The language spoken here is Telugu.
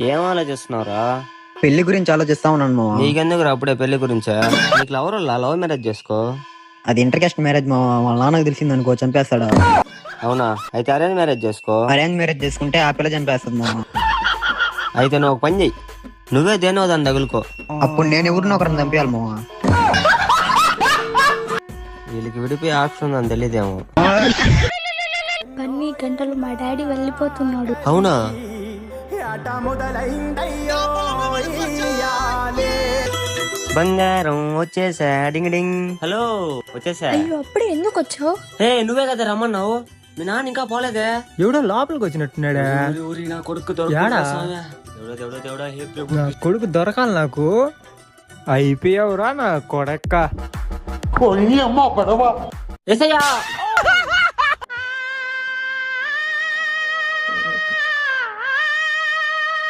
ఏం ఆలోచిస్తున్నావురా? పెళ్లి గురించి ఆలోచిస్తా ఉన్నాను మావా. నీకెందుకు అప్పుడే పెళ్లి గురించా? నీకు లవర్ లవ్ మ్యారేజ్ చేసుకో. అది ఇంటర్ కాస్ట్ మ్యారేజ్ మావా, వాళ్ళ నాన్నకు తెలిసింది అనుకో చంపేస్తాడా. అవునా? అయితే అరేంజ్ మ్యారేజ్ చేసుకో. అరేంజ్ మ్యారేజ్ చేసుకుంటే ఆ పిల్ల చంపేస్తుంది మావా. అయితే నువ్వు ఒక పని చెయ్యి, నువ్వే దేనో దాన్ని తగులుకో. అప్పుడు నేను ఎవరిని ఒకరిని చంపేయాలి మావా. వీళ్ళకి విడిపోయే ఆప్షన్ ఉందని తెలియదేమో. అన్ని గంటలు మా డాడీ వెళ్ళిపోతున్నాడు. అవునా? బంగారం వచ్చేసా, డింగ్ డింగ్. హలో, వచ్చేసా. అయ్యో అప్పుడే ఎందుకు వచ్చావు? హే, నువ్వే కదా రమ్మన్నావు. మీ నాన్న ఇంకా పోలేదే. ఎవడో లోపలికి వచ్చినట్టున్నాడా? ఊరి నా కొడుకు యాడా? నా కొడుకు దొరకాలి నాకు. అయిపోయావురా నా కొడక్క. ఏసయ్యా